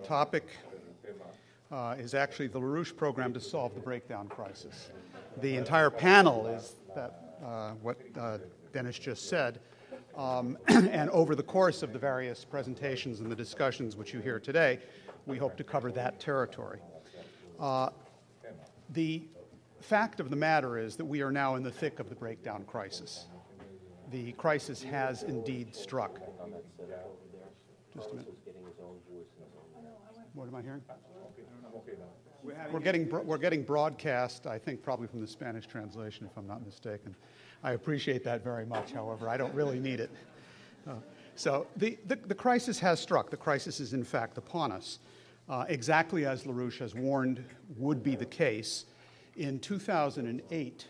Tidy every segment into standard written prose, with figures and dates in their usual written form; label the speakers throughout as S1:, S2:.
S1: topic is actually the LaRouche program to solve the breakdown crisis. The entire panel is what Dennis just said, and over the course of the various presentations and the discussions which you hear today, we hope to cover that territory. The fact of the matter is that we are now in the thick of the breakdown crisis. The crisis has indeed struck. Just a minute. What am I hearing? We're getting broadcast, I think, probably from the Spanish translation, if I'm not mistaken. I appreciate that very much, however. I don't really need it. So the crisis has struck. The crisis is, in fact, upon us. Exactly as LaRouche has warned would be the case. In 2008,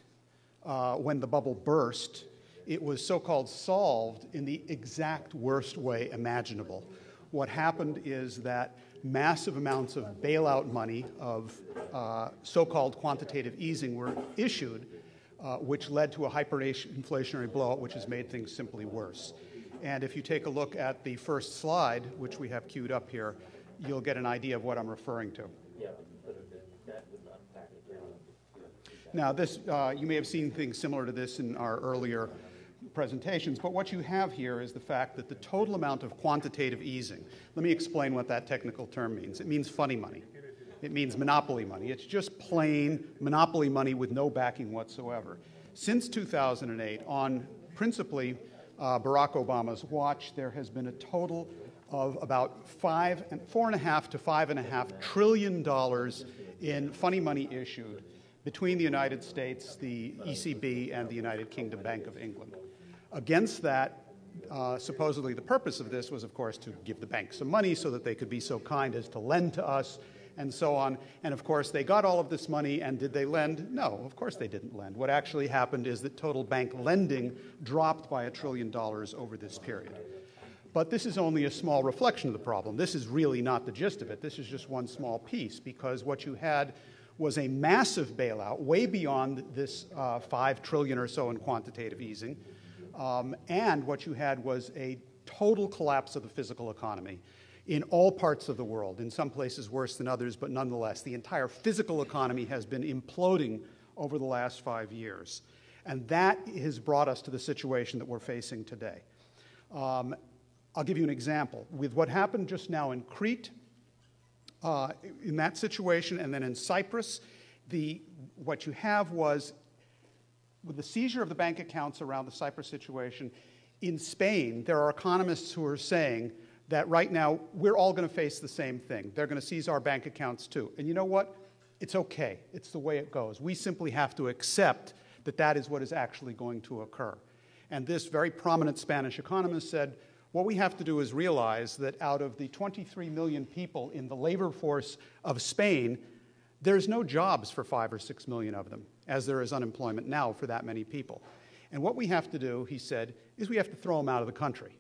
S1: when the bubble burst, it was so-called solved in the exact worst way imaginable. What happened is that massive amounts of bailout money of so-called quantitative easing were issued, which led to a hyperinflationary blowout, which has made things simply worse. And if you take a look at the first slide, which we have queued up here, you'll get an idea of what I'm referring to. Yeah, but that would not practically. Now, this you may have seen things similar to this in our earlier presentations, but what you have here is the fact that the total amount of quantitative easing, let me explain what that technical term means. It means funny money. It means monopoly money. It's just plain monopoly money with no backing whatsoever. Since 2008, on principally Barack Obama's watch, there has been a total of about $4.5 to $5.5 trillion in funny money issued between the United States, the ECB, and the United Kingdom Bank of England. Against that, supposedly the purpose of this was, of course, to give the banks some money so that they could be so kind as to lend to us, and so on. And of course, they got all of this money, and did they lend? No, of course they didn't lend. What actually happened is that total bank lending dropped by $1 trillion over this period. But this is only a small reflection of the problem. This is really not the gist of it. This is just one small piece, because what you had was a massive bailout, way beyond this $5 trillion or so in quantitative easing. And what you had was a total collapse of the physical economy in all parts of the world, in some places worse than others, but nonetheless, the entire physical economy has been imploding over the last 5 years. And that has brought us to the situation that we're facing today. I'll give you an example. With what happened just now in Crete, in that situation, and then in Cyprus, what you have was, with the seizure of the bank accounts around the Cyprus situation, in Spain, there are economists who are saying that right now we're all going to face the same thing. They're going to seize our bank accounts too. And you know what? It's okay. It's the way it goes. We simply have to accept that that is what is actually going to occur. And this very prominent Spanish economist said, what we have to do is realize that out of the 23 million people in the labor force of Spain, there's no jobs for 5 or 6 million of them, as there is unemployment now for that many people. And what we have to do, he said, is we have to throw them out of the country.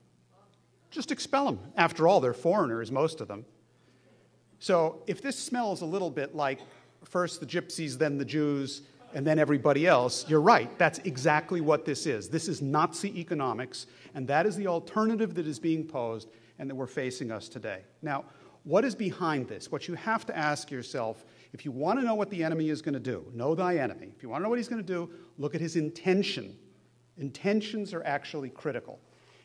S1: Just expel them. After all, they're foreigners, most of them. So if this smells a little bit like first the gypsies, then the Jews, and then everybody else, you're right. That's exactly what this is. This is Nazi economics, and that is the alternative that is being posed and that we're facing us today. Now, what is behind this? What you have to ask yourself, if you want to know what the enemy is going to do, know thy enemy. If you want to know what he's going to do, look at his intention. Intentions are actually critical.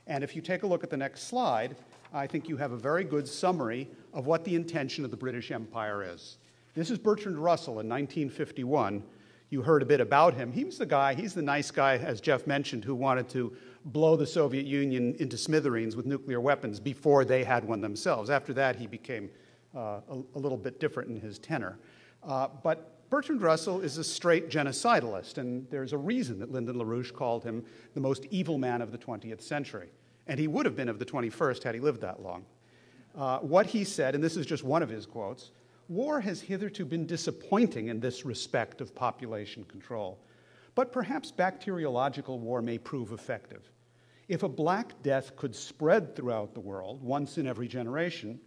S1: And if you take a look at the next slide, I think you have a very good summary of what the intention of the British Empire is. This is Bertrand Russell in 1951. You heard a bit about him. He was the guy, he's the nice guy, as Jeff mentioned, who wanted to blow the Soviet Union into smithereens with nuclear weapons before they had one themselves. After that, he became a little bit different in his tenor. But Bertrand Russell is a straight genocidalist, and there's a reason that Lyndon LaRouche called him the most evil man of the 20th century. And he would have been of the 21st had he lived that long. What he said, and this is just one of his quotes, war has hitherto been disappointing in this respect of population control, but perhaps bacteriological war may prove effective. If a Black Death could spread throughout the world once in every generation,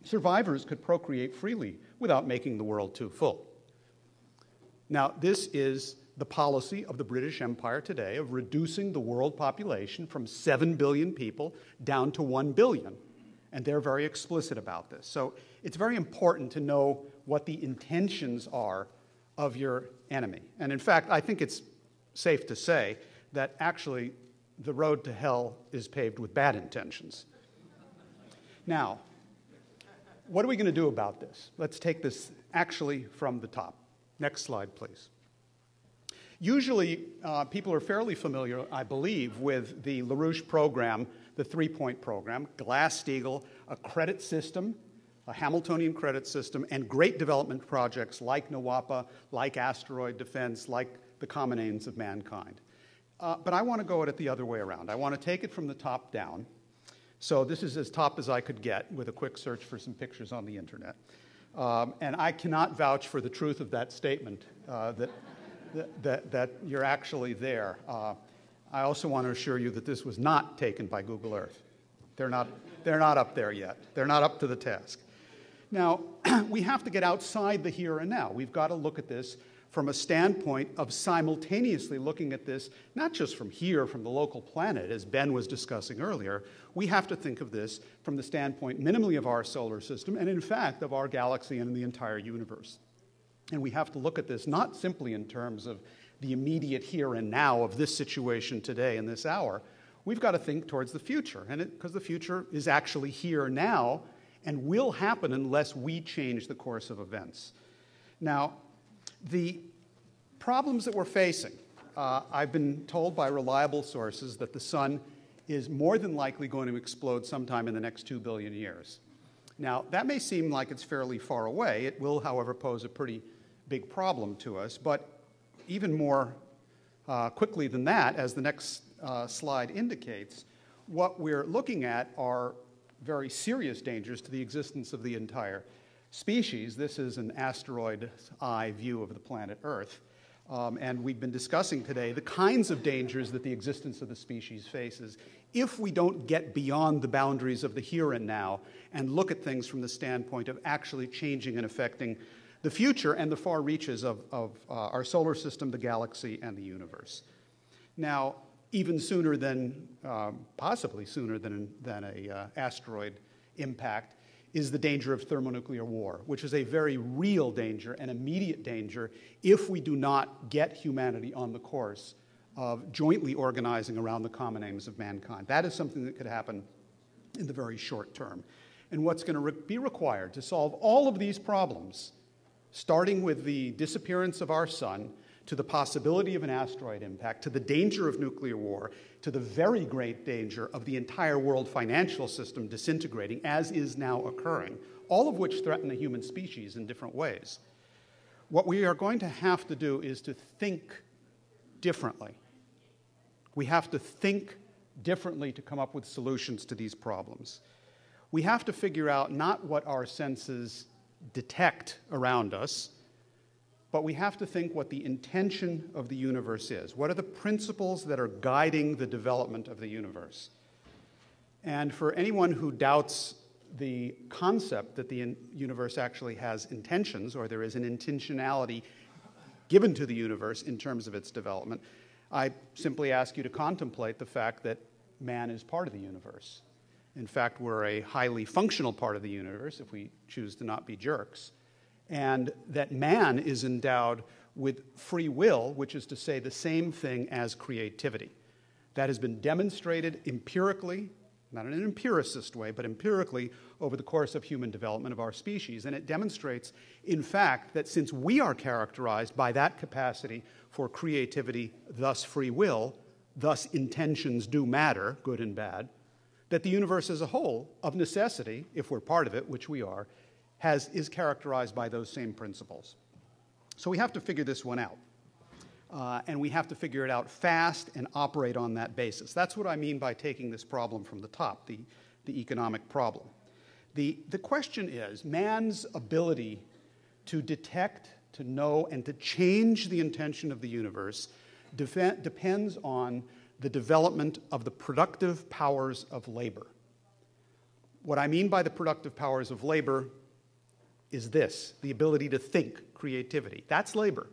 S1: survivors could procreate freely without making the world too full. Now, this is the policy of the British Empire today of reducing the world population from 7 billion people down to 1 billion. And they're very explicit about this. So it's very important to know what the intentions are of your enemy. And in fact, I think it's safe to say that actually the road to hell is paved with bad intentions. Now, what are we going to do about this? Let's take this actually from the top. Next slide, please. Usually, people are fairly familiar, I believe, with the LaRouche program, the three-point program, Glass-Steagall, a credit system, a Hamiltonian credit system, and great development projects like NWAPA, like asteroid defense, like the common aims of mankind. But I want to go at it the other way around. I want to take it from the top down. So this is as top as I could get with a quick search for some pictures on the internet. And I cannot vouch for the truth of that statement, that you're actually there. I also want to assure you that this was not taken by Google Earth. They're not up there yet. They're not up to the task. Now, we have to get outside the here and now. We've got to look at this from a standpoint of simultaneously looking at this, not just from here, from the local planet, as Ben was discussing earlier. We have to think of this from the standpoint minimally of our solar system, and in fact of our galaxy and the entire universe. And we have to look at this not simply in terms of the immediate here and now of this situation today in this hour. We've got to think towards the future, because the future is actually here now and will happen unless we change the course of events. Now, the problems that we're facing, I've been told by reliable sources that the sun is more than likely going to explode sometime in the next 2 billion years. Now, that may seem like it's fairly far away. It will, however, pose a pretty big problem to us. But even more quickly than that, as the next slide indicates, what we're looking at are very serious dangers to the existence of the entire species. This is an asteroid's eye view of the planet Earth. And we've been discussing today the kinds of dangers that the existence of the species faces if we don't get beyond the boundaries of the here and now and look at things from the standpoint of actually changing and affecting the future and the far reaches of our solar system, the galaxy, and the universe. Now, even sooner than, possibly sooner than an asteroid impact, is the danger of thermonuclear war, which is a very real danger, an immediate danger, if we do not get humanity on the course of jointly organizing around the common aims of mankind. That is something that could happen in the very short term. And what's going to be required to solve all of these problems, starting with the disappearance of our sun, to the possibility of an asteroid impact, to the danger of nuclear war, to the very great danger of the entire world financial system disintegrating, as is now occurring, all of which threaten the human species in different ways. What we are going to have to do is to think differently. We have to think differently to come up with solutions to these problems. We have to figure out not what our senses detect around us, but we have to think what the intention of the universe is. What are the principles that are guiding the development of the universe? And for anyone who doubts the concept that the universe actually has intentions, or there is an intentionality given to the universe in terms of its development, I simply ask you to contemplate the fact that man is part of the universe. In fact, we're a highly functional part of the universe if we choose to not be jerks. And that man is endowed with free will, which is to say the same thing as creativity. That has been demonstrated empirically, not in an empiricist way, but empirically over the course of human development of our species. And it demonstrates, in fact, that since we are characterized by that capacity for creativity, thus free will, thus intentions do matter, good and bad, that the universe as a whole, of necessity, if we're part of it, which we are, is characterized by those same principles. So we have to figure this one out. And we have to figure it out fast and operate on that basis. That's what I mean by taking this problem from the top, the economic problem. The question is, man's ability to detect, to know, and to change the intention of the universe depends on the development of the productive powers of labor. What I mean by the productive powers of labor is this: the ability to think, creativity. That's labor.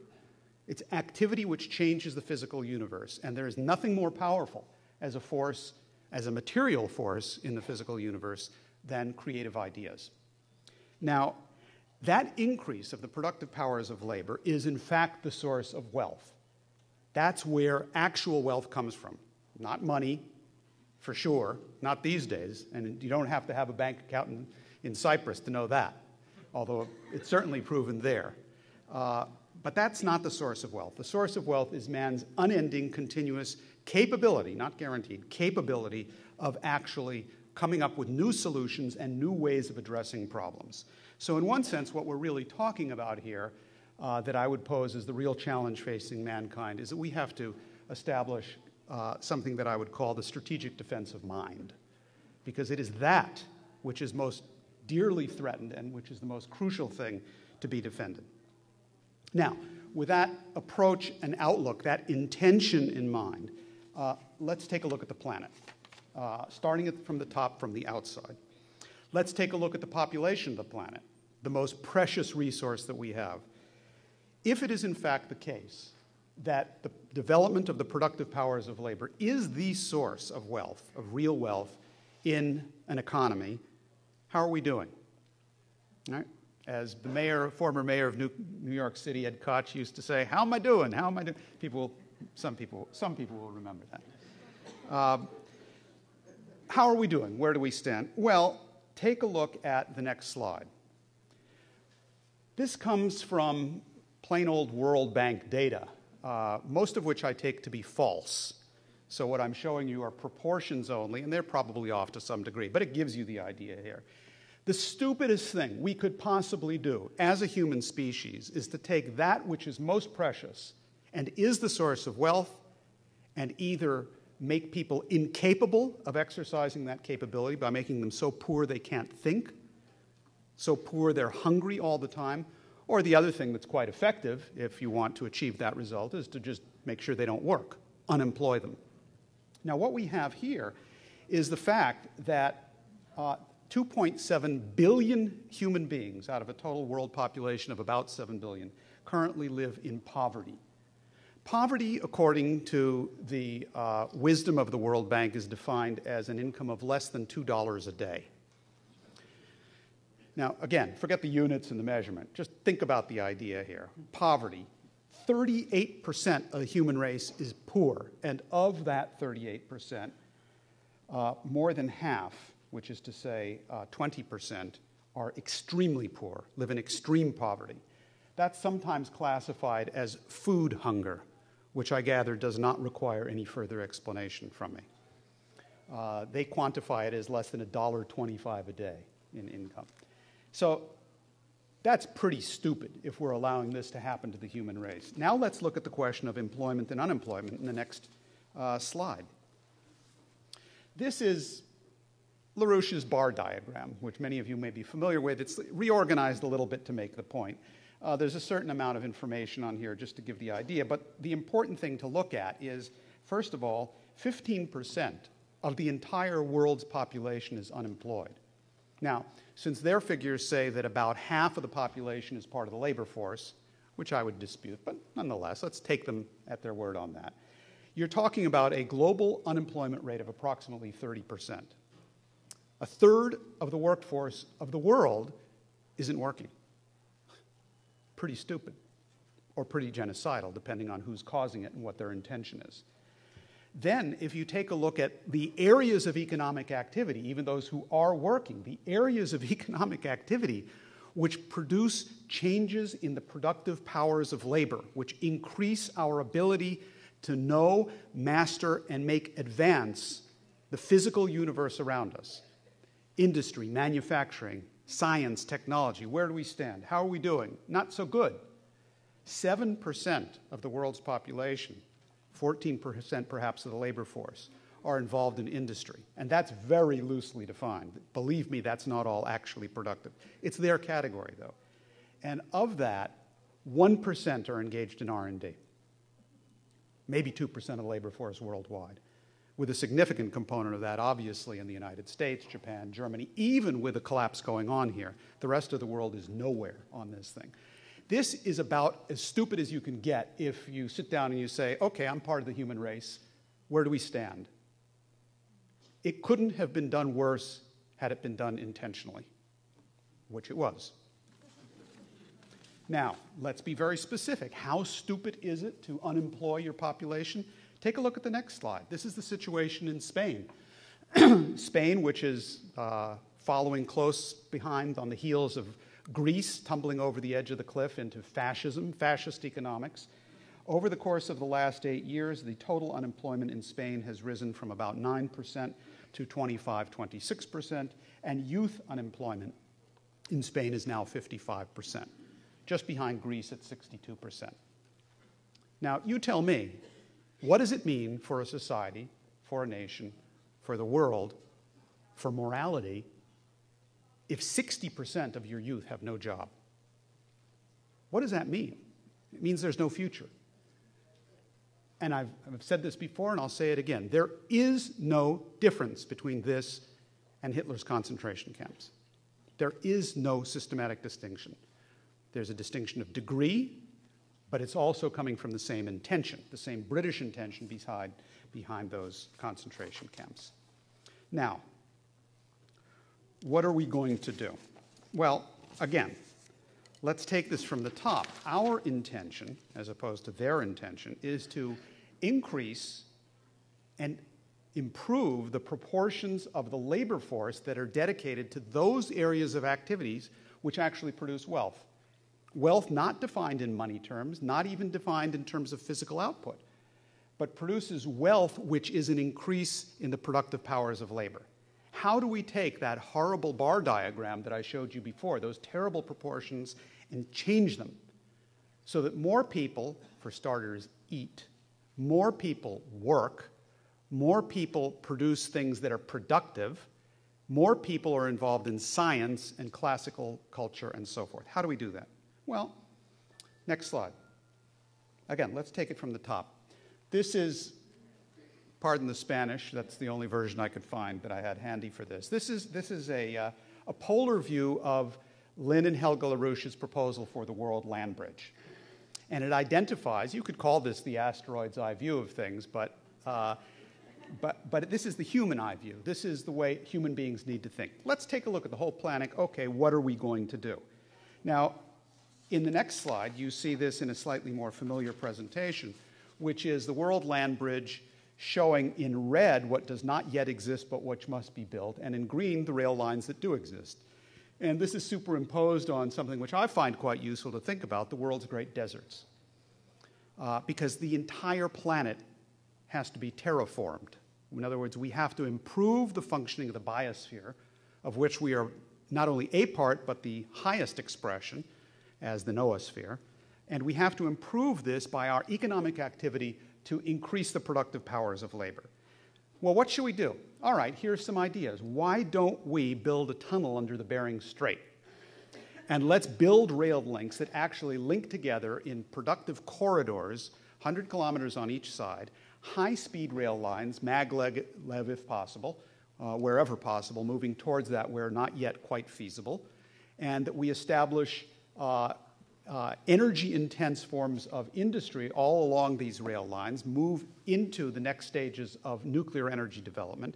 S1: It's activity which changes the physical universe, and there is nothing more powerful as a force, as a material force in the physical universe, than creative ideas. Now, that increase of the productive powers of labor is in fact the source of wealth. That's where actual wealth comes from. Not money, for sure, not these days, and you don't have to have a bank account in Cyprus to know that, although it's certainly proven there. But that's not the source of wealth. The source of wealth is man's unending, continuous capability, not guaranteed, capability of actually coming up with new solutions and new ways of addressing problems. So in one sense, what we're really talking about here that I would pose as the real challenge facing mankind is that we have to establish something that I would call the strategic defense of mind, because it is that which is most dearly threatened and which is the most crucial thing to be defended. Now, with that approach and outlook, that intention in mind, let's take a look at the planet, starting from the top, from the outside. Let's take a look at the population of the planet, the most precious resource that we have. If it is in fact the case that the development of the productive powers of labor is the source of wealth, of real wealth in an economy, how are we doing? All right? As the former mayor of New York City, Ed Koch, used to say, "How am I doing? How am I doing?" Some people will remember that. How are we doing? Where do we stand? Well, take a look at the next slide. This comes from plain old World Bank data, most of which I take to be false. So what I'm showing you are proportions only, and they're probably off to some degree, but it gives you the idea here. The stupidest thing we could possibly do as a human species is to take that which is most precious and is the source of wealth and either make people incapable of exercising that capability by making them so poor they can't think, so poor they're hungry all the time, or the other thing that's quite effective if you want to achieve that result is to just make sure they don't work, unemploy them. Now, what we have here is the fact that 2.7 billion human beings out of a total world population of about 7 billion currently live in poverty. Poverty, according to the wisdom of the World Bank, is defined as an income of less than $2 a day. Now, again, forget the units and the measurement. Just think about the idea here. Poverty. 38% of the human race is poor, and of that 38%, more than half, which is to say 20%, are extremely poor, live in extreme poverty. That's sometimes classified as food hunger, which I gather does not require any further explanation from me. They quantify it as less than $1.25 a day in income. So that's pretty stupid if we're allowing this to happen to the human race. Now let's look at the question of employment and unemployment in the next slide. This is LaRouche's bar diagram, which many of you may be familiar with. It's reorganized a little bit to make the point. There's a certain amount of information on here just to give the idea, but the important thing to look at is, first of all, 15% of the entire world's population is unemployed. Now, since their figures say that about half of the population is part of the labor force, which I would dispute, but nonetheless, let's take them at their word on that. You're talking about a global unemployment rate of approximately 30%. A third of the workforce of the world isn't working. Pretty stupid, or pretty genocidal, depending on who's causing it and what their intention is. Then, if you take a look at the areas of economic activity, even those who are working, the areas of economic activity which produce changes in the productive powers of labor, which increase our ability to know, master, and make advance the physical universe around us. Industry, manufacturing, science, technology, where do we stand? How are we doing? Not so good. 7% of the world's population, 14% perhaps of the labor force, are involved in industry. And that's very loosely defined. Believe me, that's not all actually productive. It's their category, though. And of that, 1% are engaged in R&D. Maybe 2% of the labor force worldwide, with a significant component of that, obviously, in the United States, Japan, Germany, even with the collapse going on here. The rest of the world is nowhere on this thing. This is about as stupid as you can get if you sit down and you say, okay, I'm part of the human race. Where do we stand? It couldn't have been done worse had it been done intentionally. which it was. Now, let's be very specific. How stupid is it to unemploy your population? Take a look at the next slide. This is the situation in Spain. Spain, which is following close behind on the heels of Greece, tumbling over the edge of the cliff into fascism, fascist economics. Over the course of the last 8 years, the total unemployment in Spain has risen from about 9% to 26%, and youth unemployment in Spain is now 55%, just behind Greece at 62%. Now, you tell me, what does it mean for a society, for a nation, for the world, for morality, if 60% of your youth have no job? What does that mean? It means there's no future. And I've said this before, and I'll say it again. There is no difference between this and Hitler's concentration camps. There is no systematic distinction. There's a distinction of degree, but it's also coming from the same intention, the same British intention behind those concentration camps. Now, what are we going to do? Well, again, let's take this from the top. Our intention, as opposed to their intention, is to increase and improve the proportions of the labor force that are dedicated to those areas of activities which actually produce wealth. Wealth not defined in money terms, not even defined in terms of physical output, but produces wealth which is an increase in the productive powers of labor. How do we take that horrible bar diagram that I showed you before, those terrible proportions, and change them so that more people, for starters, eat, more people work, more people produce things that are productive, more people are involved in science and classical culture and so forth? How do we do that? Well, next slide. Again, let's take it from the top. This is, pardon the Spanish, that's the only version I could find that I had handy for this. This is a polar view of Lynn and Helga LaRouche's proposal for the World Land Bridge. And it identifies, you could call this the asteroid's eye view of things, but this is the human eye view. This is the way human beings need to think. Let's take a look at the whole planet. Okay, what are we going to do? Now, in the next slide, you see this in a slightly more familiar presentation, which is the World Land Bridge showing in red what does not yet exist but which must be built, and in green the rail lines that do exist. And this is superimposed on something which I find quite useful to think about, the world's great deserts. Because the entire planet has to be terraformed. In other words, we have to improve the functioning of the biosphere, of which we are not only a part, but the highest expression, as the noosphere. And we have to improve this by our economic activity to increase the productive powers of labor. Well, what should we do? All right, here's some ideas. Why don't we build a tunnel under the Bering Strait? And let's build rail links that actually link together in productive corridors, 100 kilometers on each side, high-speed rail lines, maglev if possible, wherever possible, moving towards that where not yet quite feasible, and that we establish energy-intense forms of industry all along these rail lines, move into the next stages of nuclear energy development,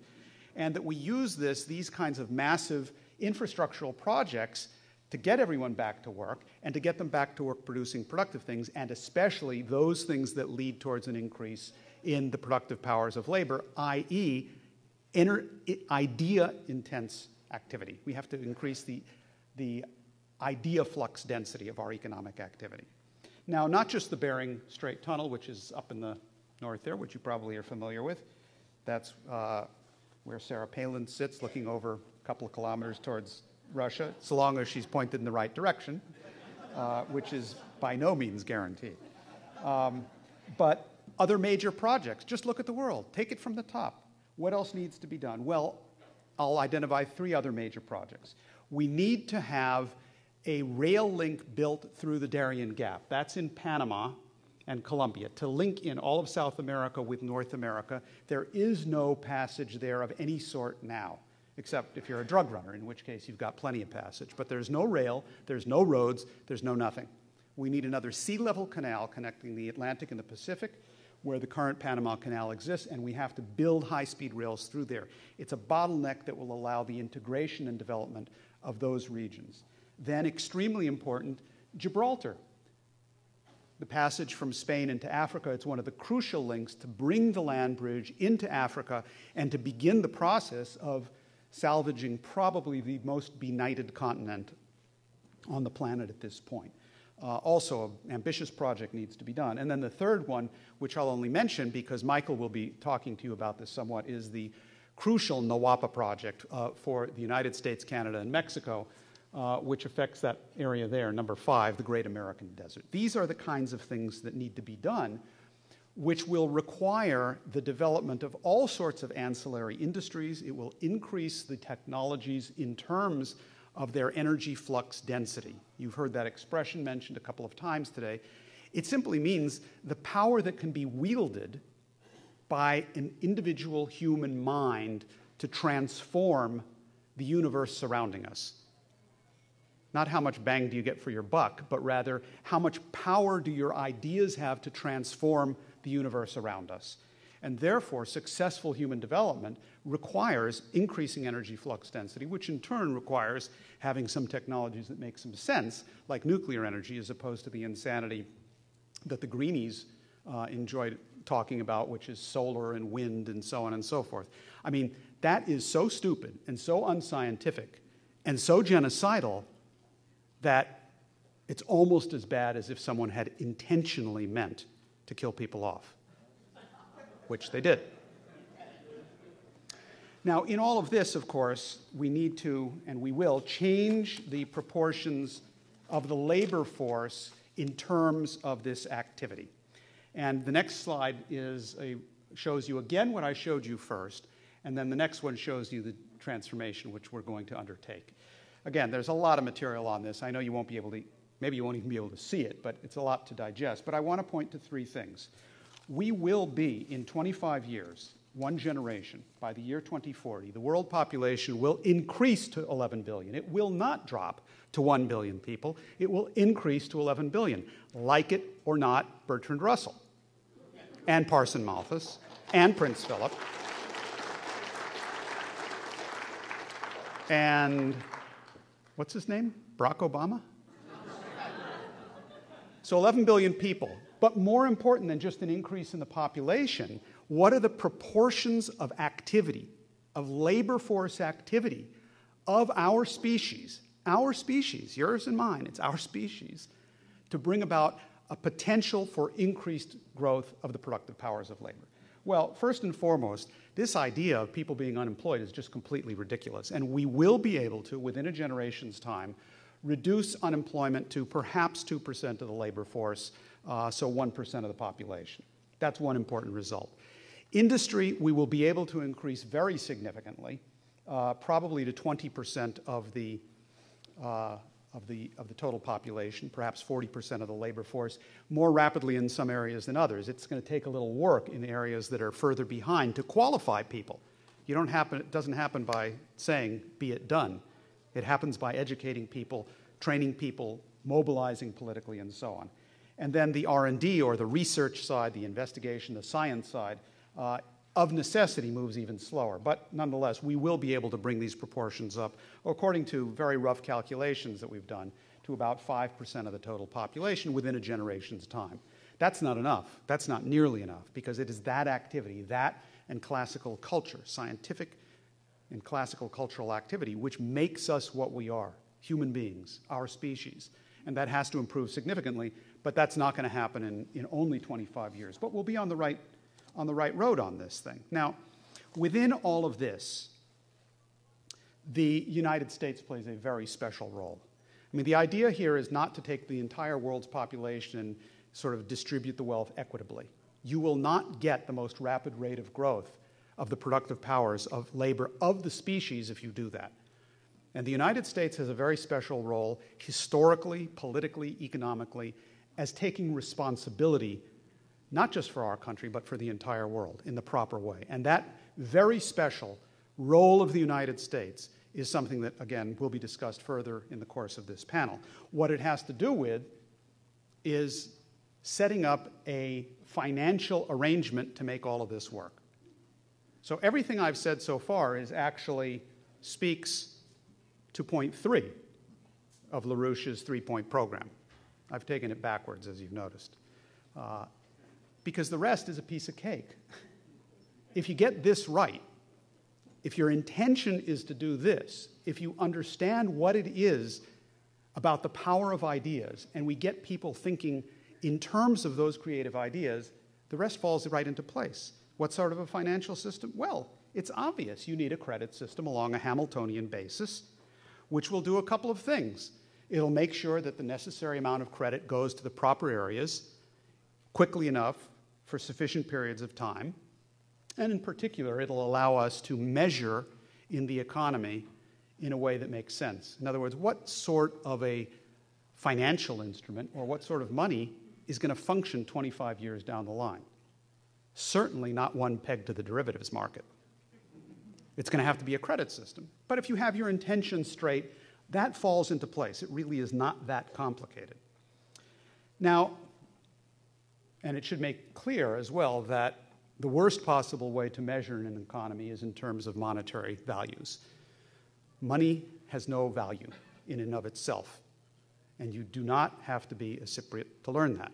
S1: and that we use these kinds of massive infrastructural projects to get everyone back to work and to get them back to work producing productive things, and especially those things that lead towards an increase in the productive powers of labor, i.e. idea-intense activity. We have to increase the idea flux density of our economic activity. Now, not just the Bering Strait Tunnel, which is up in the north there, which you probably are familiar with. That's where Sarah Palin sits, looking over a couple of kilometers towards Russia, so long as she's pointed in the right direction, which is by no means guaranteed. But other major projects, just look at the world. Take it from the top. What else needs to be done? Well, I'll identify 3 other major projects. We need to have a rail link built through the Darien Gap. That's in Panama and Colombia, to link in all of South America with North America. There is no passage there of any sort now, except if you're a drug runner, in which case you've got plenty of passage. But there's no rail, there's no roads, there's no nothing. We need another sea-level canal connecting the Atlantic and the Pacific, where the current Panama Canal exists, and we have to build high-speed rails through there. It's a bottleneck that will allow the integration and development of those regions. then extremely important, Gibraltar. The passage from Spain into Africa, it's one of the crucial links to bring the land bridge into Africa and to begin the process of salvaging probably the most benighted continent on the planet at this point. Also, an ambitious project needs to be done. And then the third one, which I'll only mention because Michael will be talking to you about this somewhat, is the crucial NAWAPA project for the United States, Canada, and Mexico, which affects that area there, number 5, the Great American Desert. These are the kinds of things that need to be done, which will require the development of all sorts of ancillary industries. It will increase the technologies in terms of their energy flux density. You've heard that expression mentioned a couple of times today. It simply means the power that can be wielded by an individual human mind to transform the universe surrounding us. Not how much bang do you get for your buck, but rather how much power do your ideas have to transform the universe around us. And therefore, successful human development requires increasing energy flux density, which in turn requires having some technologies that make some sense, like nuclear energy, as opposed to the insanity that the greenies enjoyed talking about, which is solar and wind and so on and so forth. I mean, that is so stupid and so unscientific and so genocidal that it's almost as bad as if someone had intentionally meant to kill people off, which they did. Now, in all of this, of course, we need to, and we will, change the proportions of the labor force in terms of this activity. And the next slide shows you again what I showed you first, and then the next one shows you the transformation which we're going to undertake. Again, there's a lot of material on this. I know you won't be able to, maybe you won't even be able to see it, but it's a lot to digest. But I want to point to 3 things. We will be, in 25 years, one generation, by the year 2040, the world population will increase to 11 billion. It will not drop to 1 billion people. It will increase to 11 billion. Like it or not, Bertrand Russell, and Parson Malthus, and Prince Philip, and what's his name? Barack Obama? So 11 billion people. But more important than just an increase in the population, what are the proportions of activity, of labor force activity, of our species, yours and mine, it's our species, to bring about a potential for increased growth of the productive powers of labor? Well, first and foremost, this idea of people being unemployed is just completely ridiculous. And we will be able to, within a generation's time, reduce unemployment to perhaps 2% of the labor force, so 1% of the population. That's one important result. Industry, we will be able to increase very significantly, probably to 20% of the total population, perhaps 40% of the labor force, more rapidly in some areas than others. It's going to take a little work in areas that are further behind to qualify people. It doesn't happen by saying, be it done. It happens by educating people, training people, mobilizing politically, and so on. And then the R&D, or the research side, the investigation, the science side, of necessity moves even slower. But nonetheless, we will be able to bring these proportions up, according to very rough calculations that we've done, to about 5% of the total population within a generation's time. That's not enough. That's not nearly enough, because it is that activity, that and classical culture, scientific and classical cultural activity, which makes us what we are, human beings, our species. And that has to improve significantly, but that's not going to happen in only 25 years. But we'll be on the right road on this thing. Now, within all of this, the United States plays a very special role. I mean, the idea here is not to take the entire world's population and sort of distribute the wealth equitably. You will not get the most rapid rate of growth of the productive powers of labor of the species if you do that. And the United States has a very special role historically, politically, economically, as taking responsibility not just for our country, but for the entire world in the proper way. And that very special role of the United States is something that, again, will be discussed further in the course of this panel. What it has to do with is setting up a financial arrangement to make all of this work. So everything I've said so far is actually speaks to point 3, of LaRouche's three-point program. I've taken it backwards, as you've noticed. Because the rest is a piece of cake. If you get this right, if your intention is to do this, if you understand what it is about the power of ideas, and we get people thinking in terms of those creative ideas, the rest falls right into place. What sort of a financial system? Well, it's obvious. You need a credit system along a Hamiltonian basis, which will do a couple of things. It'll make sure that the necessary amount of credit goes to the proper areas quickly enough for sufficient periods of time. And in particular, it'll allow us to measure in the economy in a way that makes sense. In other words, what sort of a financial instrument or what sort of money is going to function 25 years down the line? Certainly not one pegged to the derivatives market. It's going to have to be a credit system. But if you have your intentions straight, that falls into place. It really is not that complicated. Now, and it should make clear as well that the worst possible way to measure in an economy is in terms of monetary values. Money has no value in and of itself, and you do not have to be a Cypriot to learn that.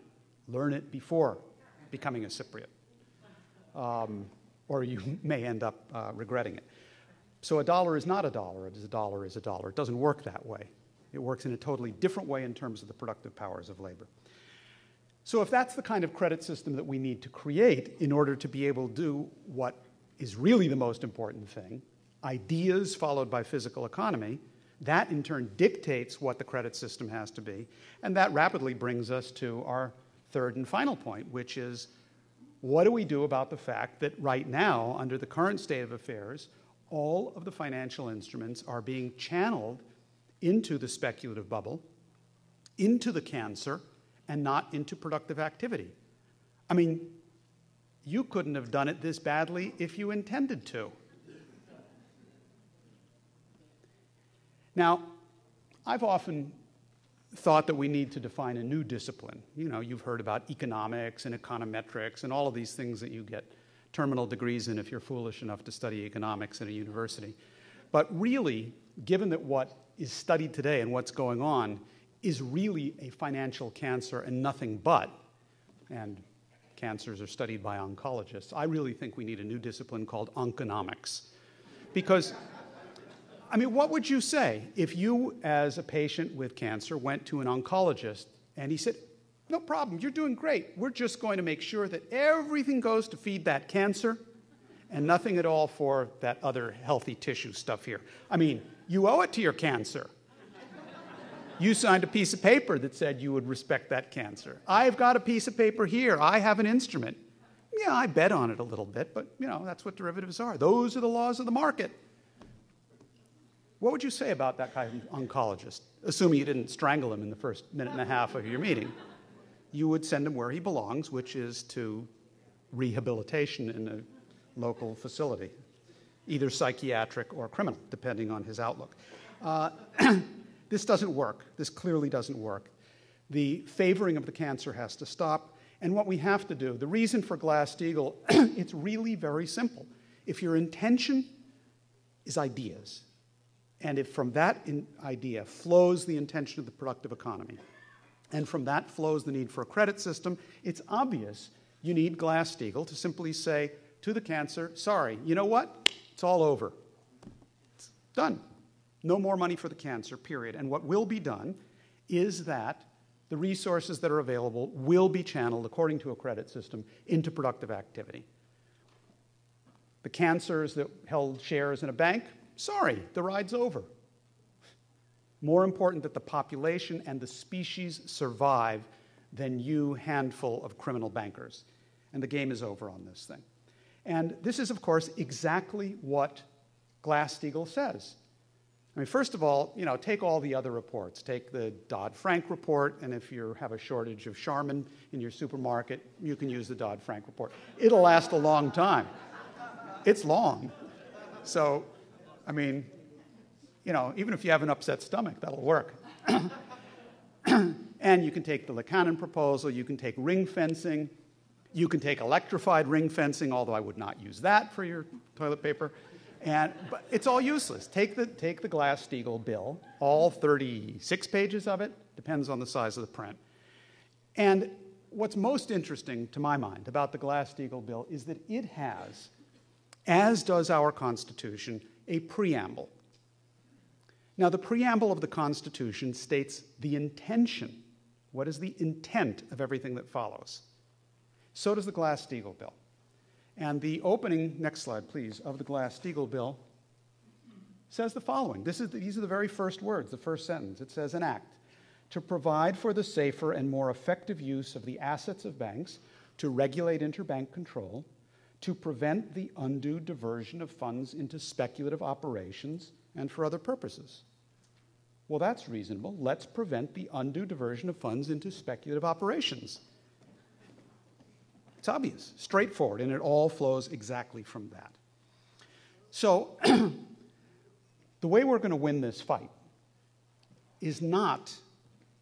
S1: Learn it before becoming a Cypriot, or you may end up regretting it. So a dollar is not a dollar, a dollar is a dollar. It doesn't work that way. It works in a totally different way in terms of the productive powers of labor. So if that's the kind of credit system that we need to create in order to be able to do what is really the most important thing, ideas followed by physical economy, that in turn dictates what the credit system has to be. And that rapidly brings us to our third and final point, which is, what do we do about the fact that right now, under the current state of affairs, all of the financial instruments are being channeled into the speculative bubble, into the cancer, and not into productive activity? I mean, you couldn't have done it this badly if you intended to. Now, I've often thought that we need to define a new discipline. You know, you've heard about economics and econometrics and all of these things that you get terminal degrees in if you're foolish enough to study economics at a university. But really, given that what is studied today and what's going on is really a financial cancer and nothing but, and cancers are studied by oncologists, I really think we need a new discipline called onconomics. Because, I mean, what would you say if you, as a patient with cancer, went to an oncologist and he said, no problem, you're doing great. We're just going to make sure that everything goes to feed that cancer and nothing at all for that other healthy tissue stuff here. I mean, you owe it to your cancer. You signed a piece of paper that said you would respect that cancer. I've got a piece of paper here. I have an instrument. Yeah, I bet on it a little bit, but, you know, that's what derivatives are. Those are the laws of the market. What would you say about that kind of oncologist, assuming you didn't strangle him in the first minute and a half of your meeting? You would send him where he belongs, which is to rehabilitation in a local facility, either psychiatric or criminal, depending on his outlook. This doesn't work. This clearly doesn't work. The favoring of the cancer has to stop. And what we have to do, the reason for Glass-Steagall, it's really very simple. If your intention is ideas, and if from that idea flows the intention of the productive economy, and from that flows the need for a credit system, it's obvious you need Glass-Steagall to simply say to the cancer, sorry, you know what? It's all over. It's done. No more money for the cancer, period. And what will be done is that the resources that are available will be channeled, according to a credit system, into productive activity. The cancers that held shares in a bank, sorry, the ride's over. More important that the population and the species survive than you handful of criminal bankers. And the game is over on this thing. And this is, of course, exactly what Glass-Steagall says. I mean, first of all, you know, take all the other reports. Take the Dodd-Frank report, and if you have a shortage of Charmin in your supermarket, you can use the Dodd-Frank report. It'll last a long time. It's long. So, I mean, you know, even if you have an upset stomach, that'll work. And you can take the Lekanen proposal, you can take ring fencing, you can take electrified ring fencing, although I would not use that for your toilet paper. But it's all useless. Take the Glass-Steagall bill, all 36 pages of it, depends on the size of the print. And what's most interesting to my mind about the Glass-Steagall bill is that it has, as does our Constitution, a preamble. Now, the preamble of the Constitution states the intention. What is the intent of everything that follows? So does the Glass-Steagall bill. And the opening, next slide please, of the Glass-Steagall bill says the following. These are the very first words, the first sentence. It says, an act to provide for the safer and more effective use of the assets of banks, to regulate interbank control, to prevent the undue diversion of funds into speculative operations, and for other purposes. Well, that's reasonable. Let's prevent the undue diversion of funds into speculative operations. It's obvious, straightforward, and it all flows exactly from that. So the way we're going to win this fight is not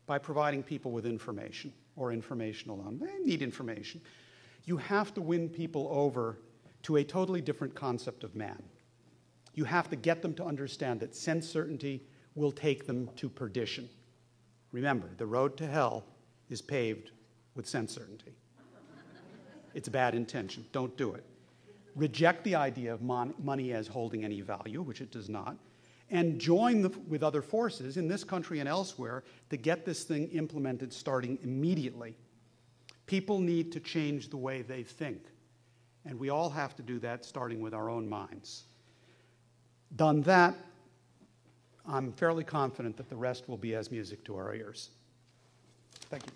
S1: by providing people with information or information alone. They need information. You have to win people over to a totally different concept of man. You have to get them to understand that sense certainty will take them to perdition. Remember, the road to hell is paved with sense certainty. It's a bad intention. Don't do it. Reject the idea of money as holding any value, which it does not, and join with other forces in this country and elsewhere to get this thing implemented starting immediately. People need to change the way they think, and we all have to do that starting with our own minds. Done that, I'm fairly confident that the rest will be as music to our ears. Thank you.